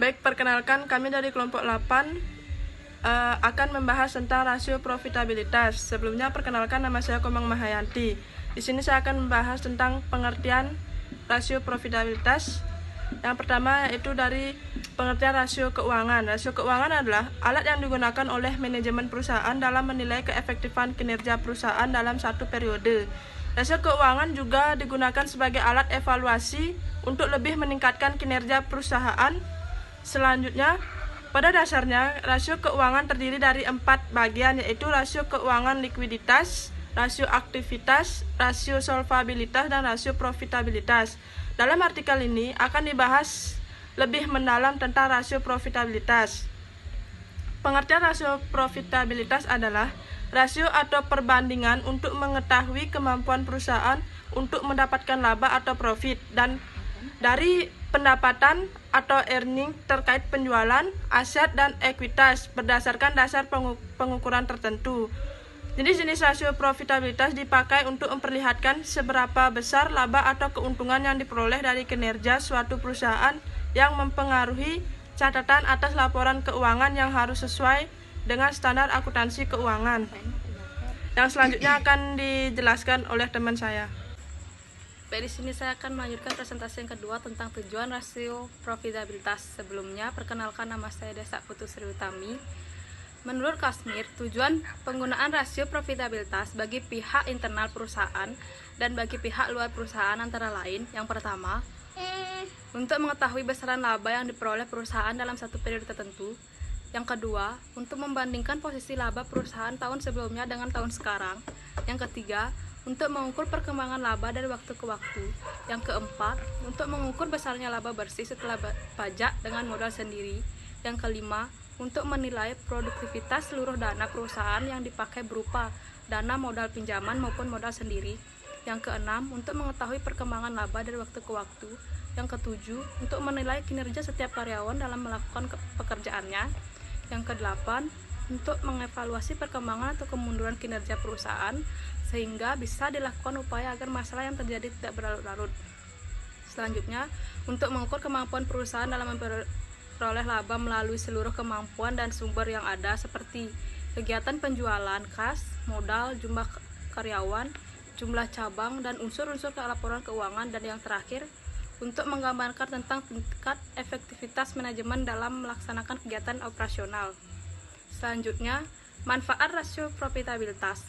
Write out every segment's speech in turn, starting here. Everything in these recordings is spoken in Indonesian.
Baik, perkenalkan kami dari kelompok 8 akan membahas tentang rasio profitabilitas. Sebelumnya perkenalkan, nama saya Komang Mahayanti. Di sini saya akan membahas tentang pengertian rasio profitabilitas. Yang pertama yaitu dari pengertian rasio keuangan. Rasio keuangan adalah alat yang digunakan oleh manajemen perusahaan dalam menilai keefektifan kinerja perusahaan dalam satu periode. Rasio keuangan juga digunakan sebagai alat evaluasi untuk lebih meningkatkan kinerja perusahaan. Selanjutnya, pada dasarnya, rasio keuangan terdiri dari 4 bagian, yaitu rasio keuangan likuiditas, rasio aktivitas, rasio solvabilitas, dan rasio profitabilitas. Dalam artikel ini akan dibahas lebih mendalam tentang rasio profitabilitas. Pengertian rasio profitabilitas adalah rasio atau perbandingan untuk mengetahui kemampuan perusahaan untuk mendapatkan laba atau profit dan dari pendapatan atau earning terkait penjualan, aset, dan ekuitas berdasarkan dasar pengukuran tertentu. Jenis-jenis rasio profitabilitas dipakai untuk memperlihatkan seberapa besar laba atau keuntungan yang diperoleh dari kinerja suatu perusahaan yang mempengaruhi catatan atas laporan keuangan yang harus sesuai dengan standar akuntansi keuangan. Yang selanjutnya akan dijelaskan oleh teman saya. Baik, di sini saya akan melanjutkan presentasi yang kedua tentang tujuan rasio profitabilitas. Sebelumnya, perkenalkan, nama saya Desa Putu Sri Utami. Menurut Kasmir, tujuan penggunaan rasio profitabilitas bagi pihak internal perusahaan dan bagi pihak luar perusahaan antara lain: yang pertama, untuk mengetahui besaran laba yang diperoleh perusahaan dalam satu periode tertentu. Yang kedua, untuk membandingkan posisi laba perusahaan tahun sebelumnya dengan tahun sekarang. Yang ketiga, untuk mengukur perkembangan laba dari waktu ke waktu. Yang keempat, untuk mengukur besarnya laba bersih setelah pajak dengan modal sendiri. Yang kelima, untuk menilai produktivitas seluruh dana perusahaan yang dipakai berupa dana modal pinjaman maupun modal sendiri. Yang keenam, untuk mengetahui perkembangan laba dari waktu ke waktu. Yang ketujuh, untuk menilai kinerja setiap karyawan dalam melakukan pekerjaannya. Yang kedelapan, untuk mengevaluasi perkembangan atau kemunduran kinerja perusahaan sehingga bisa dilakukan upaya agar masalah yang terjadi tidak berlarut-larut. Selanjutnya, untuk mengukur kemampuan perusahaan dalam memperoleh laba melalui seluruh kemampuan dan sumber yang ada seperti kegiatan penjualan, kas, modal, jumlah karyawan, jumlah cabang, dan unsur-unsur laporan keuangan. Dan yang terakhir, untuk menggambarkan tentang tingkat efektivitas manajemen dalam melaksanakan kegiatan operasional. Selanjutnya, manfaat rasio profitabilitas.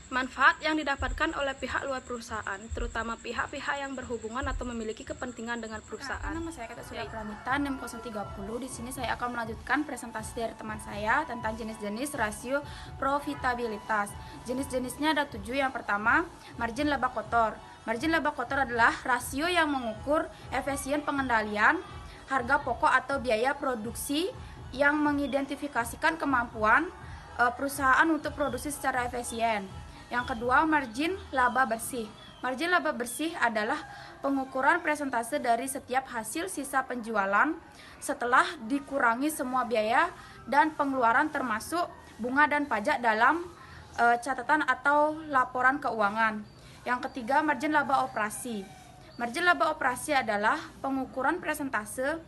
Manfaat yang didapatkan oleh pihak luar perusahaan, terutama pihak-pihak yang berhubungan atau memiliki kepentingan dengan perusahaan. Nama saya Kata Surya Pranita, NIM 030. Di sini saya akan melanjutkan presentasi dari teman saya tentang jenis-jenis rasio profitabilitas. Jenis-jenisnya ada 7. Yang pertama, margin laba kotor. Margin laba kotor adalah rasio yang mengukur efisien pengendalian harga pokok atau biaya produksi yang mengidentifikasikan kemampuan perusahaan untuk produksi secara efisien. Yang kedua, margin laba bersih. Margin laba bersih adalah pengukuran persentase dari setiap hasil sisa penjualan setelah dikurangi semua biaya dan pengeluaran termasuk bunga dan pajak dalam catatan atau laporan keuangan. Yang ketiga, margin laba operasi. Margin laba operasi adalah pengukuran persentase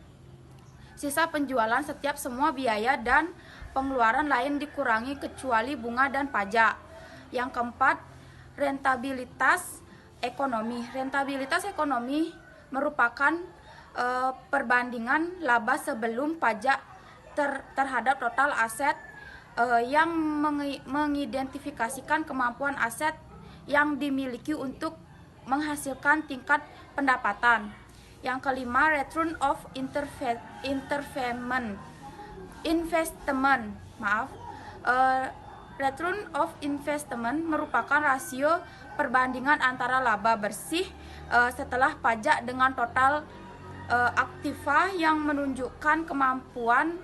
sisa penjualan setiap semua biaya dan pengeluaran lain dikurangi kecuali bunga dan pajak. Yang keempat, rentabilitas ekonomi. Rentabilitas ekonomi merupakan perbandingan laba sebelum pajak terhadap total aset yang mengidentifikasikan kemampuan aset yang dimiliki untuk menghasilkan tingkat pendapatan. Yang kelima, return of Return of investment merupakan rasio perbandingan antara laba bersih setelah pajak dengan total aktiva yang menunjukkan kemampuan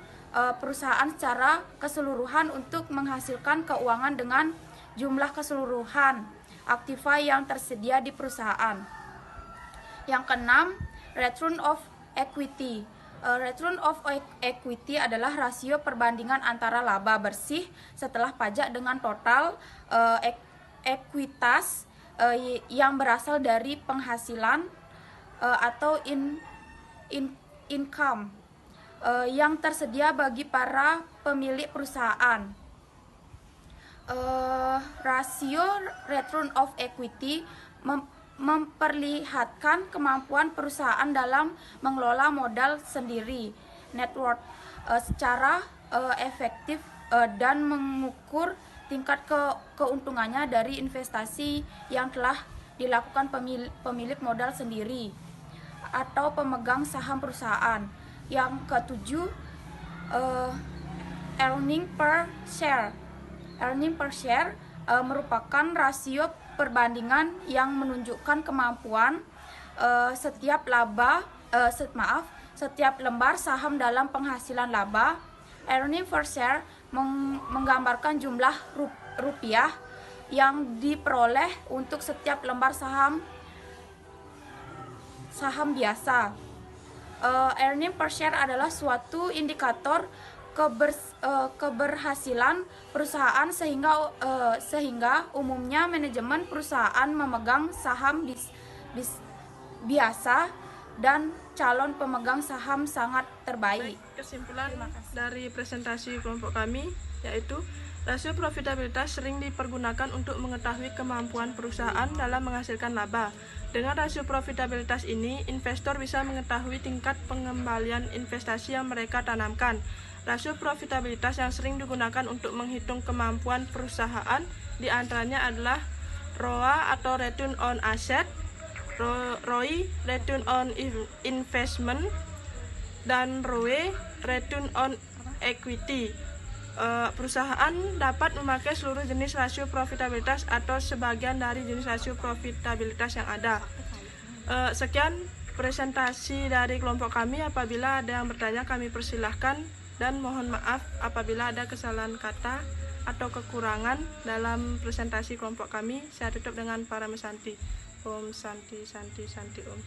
perusahaan secara keseluruhan untuk menghasilkan keuangan dengan jumlah keseluruhan aktiva yang tersedia di perusahaan. Yang keenam, return of equity. Return of equity adalah rasio perbandingan antara laba bersih setelah pajak dengan total ekuitas yang berasal dari penghasilan atau income yang tersedia bagi para pemilik perusahaan. Rasio return of equity memperlihatkan kemampuan perusahaan dalam mengelola modal sendiri, net worth, secara efektif dan mengukur tingkat keuntungannya dari investasi yang telah dilakukan pemilik modal sendiri atau pemegang saham perusahaan. Yang ketujuh, earning per share. Earning per share merupakan rasio perbandingan yang menunjukkan kemampuan setiap lembar saham dalam penghasilan laba. Earning per share menggambarkan jumlah rupiah yang diperoleh untuk setiap lembar saham biasa. Earning per share adalah suatu indikator keberhasilan perusahaan sehingga umumnya manajemen perusahaan memegang saham biasa dan calon pemegang saham sangat terbaik. Kesimpulan dari presentasi kelompok kami yaitu rasio profitabilitas sering dipergunakan untuk mengetahui kemampuan perusahaan dalam menghasilkan laba. Dengan rasio profitabilitas ini, investor bisa mengetahui tingkat pengembalian investasi yang mereka tanamkan. Rasio profitabilitas yang sering digunakan untuk menghitung kemampuan perusahaan diantaranya adalah ROA atau Return on Asset, ROI, Return on Investment, dan ROE, Return on Equity. Perusahaan dapat memakai seluruh jenis rasio profitabilitas atau sebagian dari jenis rasio profitabilitas yang ada. Sekian presentasi dari kelompok kami. Apabila ada yang bertanya kami persilahkan, dan mohon maaf apabila ada kesalahan kata atau kekurangan dalam presentasi kelompok kami. Saya tutup dengan para mesanti. Om Santi Santi Santi Om.